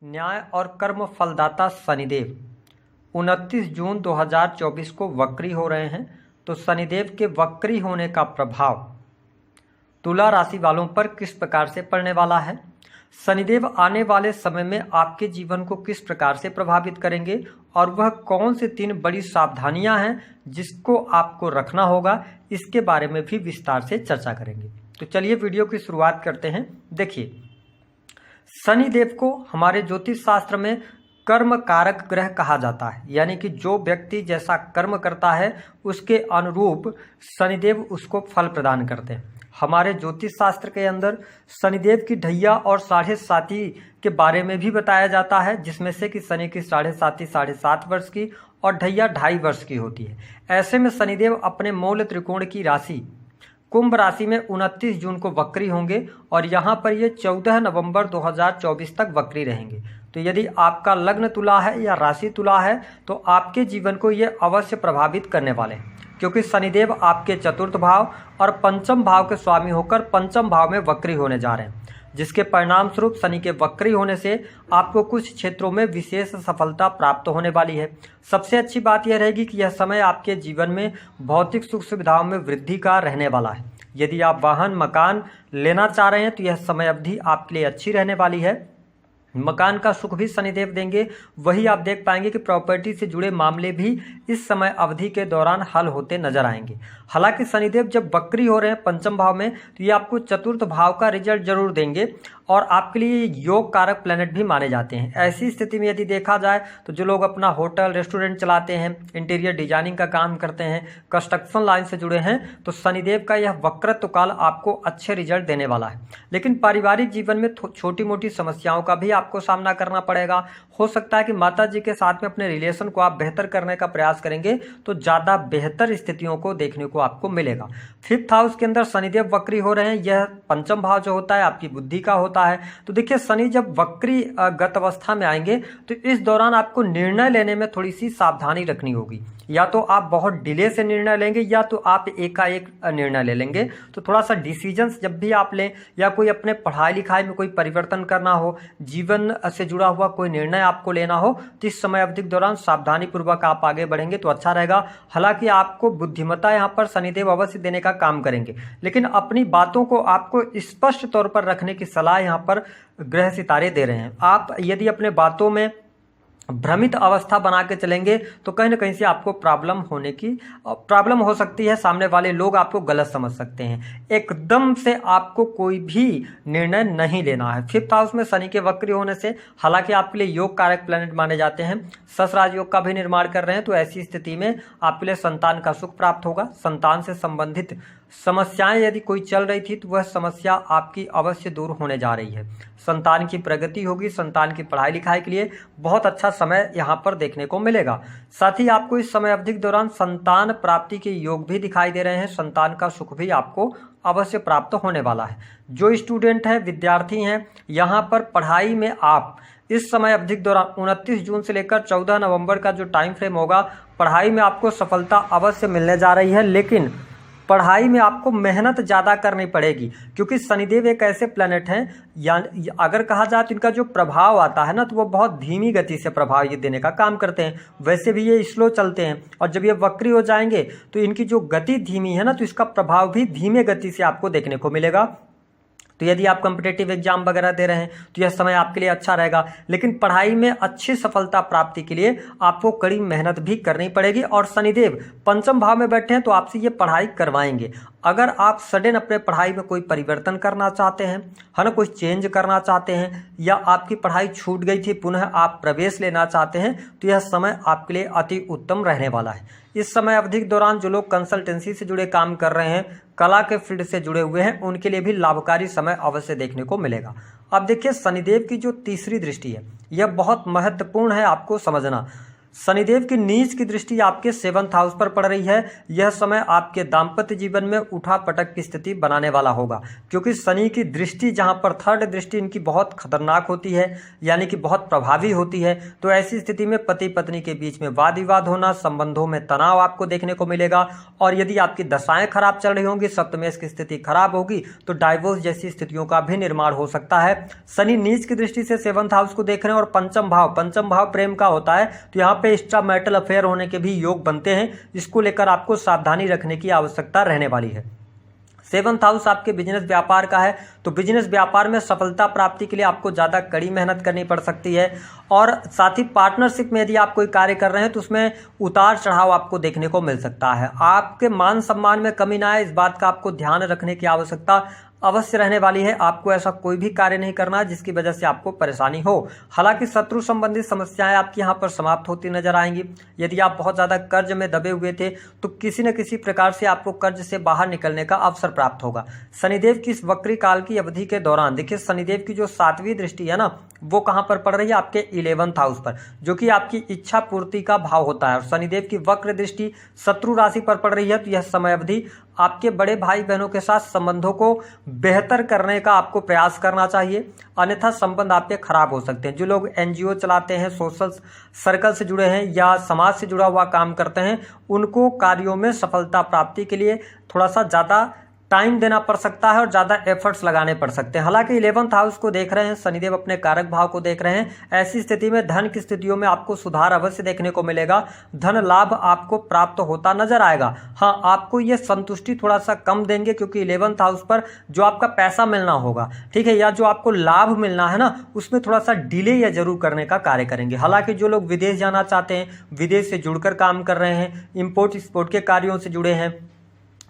न्याय और कर्म फलदाता शनिदेव 29 जून 2024 को वक्री हो रहे हैं। तो शनिदेव के वक्री होने का प्रभाव तुला राशि वालों पर किस प्रकार से पड़ने वाला है, शनिदेव आने वाले समय में आपके जीवन को किस प्रकार से प्रभावित करेंगे और वह कौन से 3 बड़ी सावधानियां हैं जिसको आपको रखना होगा, इसके बारे में भी विस्तार से चर्चा करेंगे। तो चलिए वीडियो की शुरुआत करते हैं। देखिए, शनिदेव को हमारे ज्योतिष शास्त्र में कर्म कारक ग्रह कहा जाता है, यानी कि जो व्यक्ति जैसा कर्म करता है उसके अनुरूप शनिदेव उसको फल प्रदान करते हैं। हमारे ज्योतिष शास्त्र के अंदर शनिदेव की ढैया और 7.5 के बारे में भी बताया जाता है, जिसमें से कि शनि की 7.5 वर्ष की और ढैया 2.5 वर्ष की होती है। ऐसे में शनिदेव अपने मूल त्रिकोण की राशि कुंभ राशि में 29 जून को वक्री होंगे और यहाँ पर ये 14 नवंबर 2024 तक वक्री रहेंगे। तो यदि आपका लग्न तुला है या राशि तुला है तो आपके जीवन को ये अवश्य प्रभावित करने वाले हैं, क्योंकि शनिदेव आपके चतुर्थ भाव और पंचम भाव के स्वामी होकर पंचम भाव में वक्री होने जा रहे हैं, जिसके परिणाम स्वरूप शनि के वक्री होने से आपको कुछ क्षेत्रों में विशेष सफलता प्राप्त होने वाली है। सबसे अच्छी बात यह रहेगी कि यह समय आपके जीवन में भौतिक सुख सुविधाओं में वृद्धि का रहने वाला है। यदि आप वाहन मकान लेना चाह रहे हैं तो यह समय अवधि आपके लिए अच्छी रहने वाली है। मकान का सुख भी शनिदेव देंगे। वही आप देख पाएंगे कि प्रॉपर्टी से जुड़े मामले भी इस समय अवधि के दौरान हल होते नजर आएंगे। हालांकि शनिदेव जब वक्री हो रहे हैं पंचम भाव में तो ये आपको चतुर्थ भाव का रिजल्ट जरूर देंगे और आपके लिए योग कारक प्लैनेट भी माने जाते हैं। ऐसी स्थिति में यदि देखा जाए तो जो लोग अपना होटल रेस्टोरेंट चलाते हैं, इंटीरियर डिजाइनिंग का काम करते हैं, कंस्ट्रक्शन लाइन से जुड़े हैं, तो शनिदेव का यह वक्रत्व काल आपको अच्छे रिजल्ट देने वाला है। लेकिन पारिवारिक जीवन में छोटी मोटी समस्याओं का भी आपको सामना करना पड़ेगा। हो सकता है कि माता जी के साथ में अपने रिलेशन को आप बेहतर करने का प्रयास करेंगे तो ज्यादा बेहतर स्थितियों को देखने को आपको मिलेगा। 5th हाउस के अंदर शनिदेव वक्री हो रहे हैं। यह पंचम भाव जो होता है आपकी बुद्धि का होता है। तो देखिए, शनि जब वक्री गत अवस्था में आएंगे तो इस दौरान आपको निर्णय लेने में थोड़ी सी सावधानी रखनी होगी। या तो आप बहुत डिले से निर्णय लेंगे या तो आप एकाएक निर्णय ले लेंगे। तो थोड़ा सा डिसीजंस जब भी आप लें या कोई अपने पढ़ाई लिखाई में कोई परिवर्तन करना हो, जीवन से जुड़ा हुआ कोई निर्णय आपको लेना हो, तो इस समय अवधि के दौरान सावधानी पूर्वक आप आगे बढ़ेंगे तो अच्छा रहेगा। हालांकि आपको बुद्धिमत्ता यहाँ पर शनिदेव अवश्य देने का काम करेंगे, लेकिन अपनी बातों को आपको स्पष्ट तौर पर रखने की सलाह यहाँ पर ग्रह सितारे दे रहे हैं। आप यदि अपने बातों में भ्रमित अवस्था बना के चलेंगे तो कहीं ना कहीं से आपको प्रॉब्लम हो सकती है। सामने वाले लोग आपको गलत समझ सकते हैं। एकदम से आपको कोई भी निर्णय नहीं लेना है। 5th हाउस में शनि के वक्री होने से हालांकि आपके लिए योग कारक प्लैनेट माने जाते हैं, सस राजयोग का भी निर्माण कर रहे हैं, तो ऐसी स्थिति में आपके लिए संतान का सुख प्राप्त होगा। संतान से संबंधित समस्याएं यदि कोई चल रही थी तो वह समस्या आपकी अवश्य दूर होने जा रही है। संतान की प्रगति होगी। संतान की पढ़ाई लिखाई के लिए बहुत अच्छा समय यहाँ पर देखने को मिलेगा। साथ ही आपको इस समय अवधि के दौरान संतान प्राप्ति के योग भी दिखाई दे रहे हैं। संतान का सुख भी आपको अवश्य प्राप्त होने वाला है। जो स्टूडेंट हैं, विद्यार्थी हैं, यहाँ पर पढ़ाई में आप इस समय अवधि के दौरान 29 जून से लेकर 14 नवंबर का जो टाइम फ्रेम होगा, पढ़ाई में आपको सफलता अवश्य मिलने जा रही है। लेकिन पढ़ाई में आपको मेहनत ज़्यादा करनी पड़ेगी, क्योंकि शनिदेव एक ऐसे प्लैनेट हैं, या अगर कहा जाए तो इनका जो प्रभाव आता है ना, तो वो बहुत धीमी गति से प्रभाव ये देने का काम करते हैं। वैसे भी ये स्लो चलते हैं और जब ये वक्री हो जाएंगे तो इनकी जो गति धीमी है ना, तो इसका प्रभाव भी धीमे गति से आपको देखने को मिलेगा। तो यदि आप कॉम्पिटिटिव एग्जाम वगैरह दे रहे हैं तो यह समय आपके लिए अच्छा रहेगा। लेकिन पढ़ाई में अच्छी सफलता प्राप्ति के लिए आपको कड़ी मेहनत भी करनी पड़ेगी और शनिदेव पंचम भाव में बैठे हैं तो आपसे ये पढ़ाई करवाएंगे। अगर आप सडन अपने पढ़ाई में कोई परिवर्तन करना चाहते हैं, है ना, कोई चेंज करना चाहते हैं, या आपकी पढ़ाई छूट गई थी पुनः आप प्रवेश लेना चाहते हैं, तो यह समय आपके लिए अति उत्तम रहने वाला है। इस समय अवधि के दौरान जो लोग कंसल्टेंसी से जुड़े काम कर रहे हैं, कला के फील्ड से जुड़े हुए हैं, उनके लिए भी लाभकारी समय अवश्य देखने को मिलेगा। अब देखिए, शनिदेव की जो तीसरी दृष्टि है यह बहुत महत्वपूर्ण है आपको समझना। शनिदेव की नीच की दृष्टि आपके 7th हाउस पर पड़ रही है। यह समय आपके दाम्पत्य जीवन में उठा पटक की स्थिति बनाने वाला होगा, क्योंकि शनि की दृष्टि जहां पर 3rd दृष्टि इनकी बहुत खतरनाक होती है, यानी कि बहुत प्रभावी होती है। तो ऐसी स्थिति में पति पत्नी के बीच में वाद विवाद होना, संबंधों में तनाव आपको देखने को मिलेगा। और यदि आपकी दशाएं खराब चल रही होंगी, सप्तमेश की स्थिति खराब होगी, तो डाइवोर्स जैसी स्थितियों का भी निर्माण हो सकता है। शनि नीच की दृष्टि से 7th हाउस को देख रहे हैं और पंचम भाव प्रेम का होता है, तो यहाँ पे एक्स्ट्रा मैरिटल अफेयर होने के भी योग बनते हैं। इसको लेकर आपको सावधानी रखने की आवश्यकता रहने वाली है। 7th हाउस आपके बिजनेस व्यापार का है, तो बिजनेस व्यापार में सफलता प्राप्ति के लिए आपको ज़्यादा कड़ी मेहनत करनी पड़ सकती है। और साथ ही पार्टनरशिप में यदि आप कोई कार्य कर रहे हैं तो उसमें उतार चढ़ाव आपको देखने को मिल सकता है। आपके मान सम्मान में कमी ना आए, इस बात का आपको ध्यान रखने की आवश्यकता अवश्य रहने वाली है। आपको ऐसा कोई भी कार्य नहीं करना जिसकी वजह से आपको परेशानी हो। हालांकि शत्रु संबंधित समस्याएं आपकी यहाँ पर समाप्त होती नजर आएंगी। यदि आप बहुत ज्यादा कर्ज में दबे हुए थे तो किसी न किसी प्रकार से आपको कर्ज से बाहर निकलने का अवसर प्राप्त होगा। शनिदेव की इस वक्री काल की अवधि के दौरान देखिए, शनिदेव की जो 7वीं दृष्टि है ना, वो कहां पर पड़ रही है? आपके 11th हाउस पर, जो कि आपकी इच्छा पूर्ति का भाव होता है। और शनिदेव की वक्र दृष्टि शत्रु राशि पर पड़ रही है, तो यह समय अवधि आपके बड़े भाई बहनों के साथ संबंधों को बेहतर करने का आपको प्रयास करना चाहिए, अन्यथा संबंध आपके खराब हो सकते हैं। जो लोग एनजीओ चलाते हैं, सोशल सर्कल से जुड़े हैं या समाज से जुड़ा हुआ काम करते हैं, उनको कार्यों में सफलता प्राप्ति के लिए थोड़ा सा ज़्यादा टाइम देना पड़ सकता है और ज़्यादा एफर्ट्स लगाने पड़ सकते हैं। हालांकि 11th हाउस को देख रहे हैं, शनिदेव अपने कारक भाव को देख रहे हैं। ऐसी स्थिति में धन की स्थितियों में आपको सुधार अवश्य देखने को मिलेगा। धन लाभ आपको प्राप्त होता नजर आएगा। हाँ, आपको ये संतुष्टि थोड़ा सा कम देंगे, क्योंकि 11th हाउस पर जो आपका पैसा मिलना होगा, ठीक है, या जो आपको लाभ मिलना है ना, उसमें थोड़ा सा डिले या जरूर करने का कार्य करेंगे। हालांकि जो लोग विदेश जाना चाहते हैं, विदेश से जुड़कर काम कर रहे हैं, इंपोर्ट एक्सपोर्ट के कार्यों से जुड़े हैं,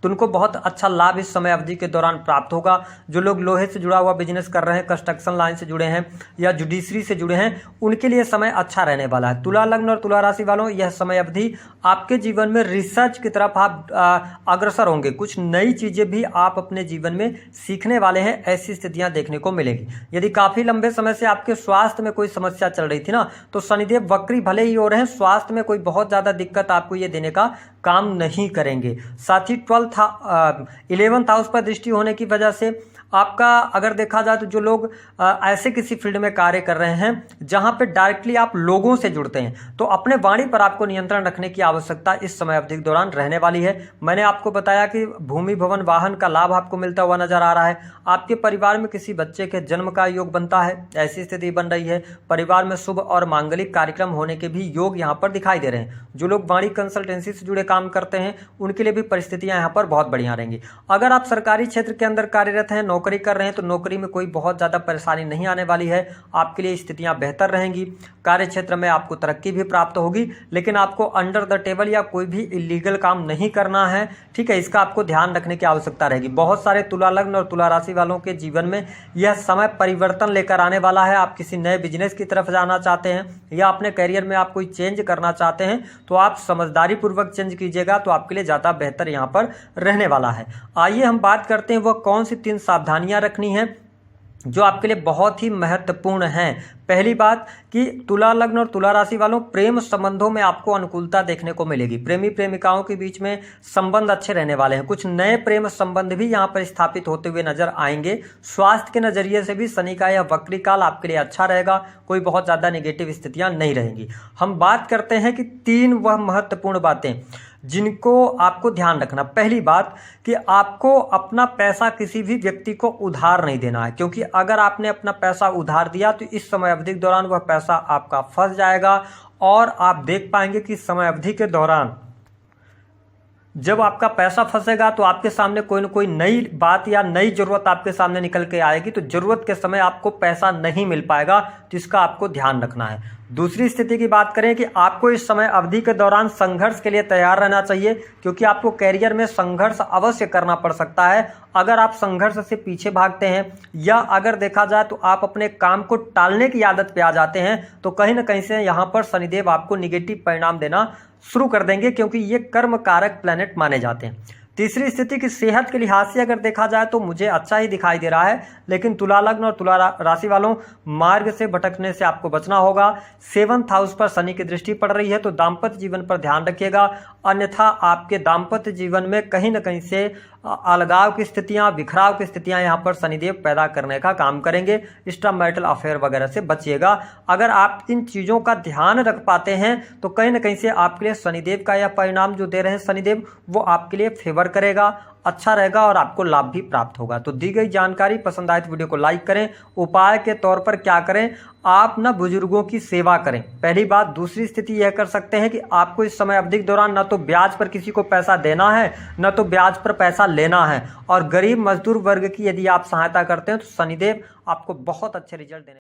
तो उनको बहुत अच्छा लाभ इस समय अवधि के दौरान प्राप्त होगा। जो लोग लोहे से जुड़ा हुआ बिजनेस कर रहे हैं, कंस्ट्रक्शन लाइन से जुड़े हैं या जुडिशरी से जुड़े हैं, उनके लिए समय अच्छा रहने वाला है। तुला लग्न और तुला राशि वालों, यह समय अवधि आपके जीवन में रिसर्च की तरफ आप अग्रसर होंगे। कुछ नई चीजें भी आप अपने जीवन में सीखने वाले हैं, ऐसी स्थितियां देखने को मिलेगी। यदि काफी लंबे समय से आपके स्वास्थ्य में कोई समस्या चल रही थी ना, तो शनिदेव वक्री भले ही हो रहे हैं, स्वास्थ्य में कोई बहुत ज्यादा दिक्कत आपको ये देने का काम नहीं करेंगे। साथ ही 11th हाउस पर दृष्टि होने की वजह से आपका, अगर देखा जाए तो जो लोग ऐसे किसी फील्ड में कार्य कर रहे हैं जहां पे डायरेक्टली आप लोगों से जुड़ते हैं, तो अपने वाणी पर आपको नियंत्रण रखने की आवश्यकता इस समय अवधि के दौरान रहने वाली है। मैंने आपको बताया कि भूमि भवन वाहन का लाभ आपको मिलता हुआ नजर आ रहा है। आपके परिवार में किसी बच्चे के जन्म का योग बनता है, ऐसी स्थिति बन रही है। परिवार में शुभ और मांगलिक कार्यक्रम होने के भी योग यहाँ पर दिखाई दे रहे हैं। जो लोग वाणी कंसल्टेंसी से जुड़े काम करते हैं, उनके लिए भी परिस्थितियां यहाँ पर बहुत बढ़िया रहेंगी। अगर आप सरकारी क्षेत्र के अंदर कार्यरत हैं, नौकरी कर रहे हैं, तो नौकरी में कोई बहुत ज्यादा परेशानी नहीं आने वाली है। आपके लिए स्थितियां बेहतर रहेंगी। कार्य क्षेत्र में आपको तरक्की भी प्राप्त होगी, लेकिन आपको अंडर द टेबल या कोई भी इलीगल काम नहीं करना है, ठीक है, इसका आपको ध्यान रखने की आवश्यकता रहेगी। बहुत सारे तुला लग्न और तुला राशि वालों के जीवन में यह समय परिवर्तन लेकर आने वाला है। आप किसी नए बिजनेस की तरफ जाना चाहते हैं या अपने करियर में आप कोई चेंज करना चाहते हैं, तो आप समझदारी पूर्वक चेंज कीजिएगा, तो आपके लिए ज्यादा बेहतर यहाँ पर रहने वाला है। आइए हम बात करते हैं वह कौन सी 3 सावधानियां रखनी है जो आपके लिए बहुत ही महत्वपूर्ण हैं। पहली बात कि तुला लग्न और तुला राशि वालों, प्रेम संबंधों में आपको अनुकूलता देखने को मिलेगी। प्रेमी प्रेमिकाओं के बीच में संबंध अच्छे रहने वाले हैं। कुछ नए प्रेम संबंध भी यहाँ पर स्थापित होते हुए नजर आएंगे। स्वास्थ्य के नजरिए से भी शनि का यह वक्री काल आपके लिए अच्छा रहेगा। कोई बहुत ज्यादा नेगेटिव स्थितियां नहीं रहेंगी। हम बात करते हैं कि 3 वह महत्वपूर्ण बातें जिनको आपको ध्यान रखना। पहली बात कि आपको अपना पैसा किसी भी व्यक्ति को उधार नहीं देना है, क्योंकि अगर आपने अपना पैसा उधार दिया तो इस समय अवधि के दौरान वह पैसा आपका फंस जाएगा। और आप देख पाएंगे कि समय अवधि के दौरान जब आपका पैसा फंसेगा तो आपके सामने कोई न कोई नई बात या नई जरूरत आपके सामने निकल के आएगी, तो जरूरत के समय आपको पैसा नहीं मिल पाएगा, तो इसका आपको ध्यान रखना है। दूसरी स्थिति की बात करें कि आपको इस समय अवधि के दौरान संघर्ष के लिए तैयार रहना चाहिए, क्योंकि आपको कैरियर में संघर्ष अवश्य करना पड़ सकता है। अगर आप संघर्ष से पीछे भागते हैं या अगर देखा जाए तो आप अपने काम को टालने की आदत पे आ जाते हैं, तो कहीं ना कहीं से यहाँ पर शनिदेव आपको निगेटिव परिणाम देना शुरू कर देंगे, क्योंकि ये कर्म कारक प्लैनेट माने जाते हैं। तीसरी स्थिति की सेहत के लिहाज से अगर देखा जाए तो मुझे अच्छा ही दिखाई दे रहा है, लेकिन तुला लग्न और तुला राशि वालों, मार्ग से भटकने से आपको बचना होगा। 7th हाउस पर शनि की दृष्टि पड़ रही है, तो दाम्पत्य जीवन पर ध्यान रखिएगा, अन्यथा आपके दाम्पत्य जीवन में कहीं न कहीं से अलगाव की स्थितियां, बिखराव की स्थितियां यहां पर शनिदेव पैदा करने का काम करेंगे। एक्स्ट्रा मैरिटल अफेयर वगैरह से बचिएगा। अगर आप इन चीज़ों का ध्यान रख पाते हैं तो कहीं न कहीं से आपके लिए शनिदेव का यह परिणाम जो दे रहे हैं शनिदेव, वो आपके लिए फेवर करेगा, अच्छा रहेगा और आपको लाभ भी प्राप्त होगा। तो दी गई जानकारी पसंद आए तो वीडियो को लाइक करें। उपाय के तौर पर क्या करें, आप ना बुजुर्गों की सेवा करें, पहली बात। दूसरी स्थिति यह कर सकते हैं कि आपको इस समय अवधि के दौरान न तो ब्याज पर किसी को पैसा देना है, न तो ब्याज पर पैसा लेना है। और गरीब मजदूर वर्ग की यदि आप सहायता करते हैं तो शनिदेव आपको बहुत अच्छे रिजल्ट देने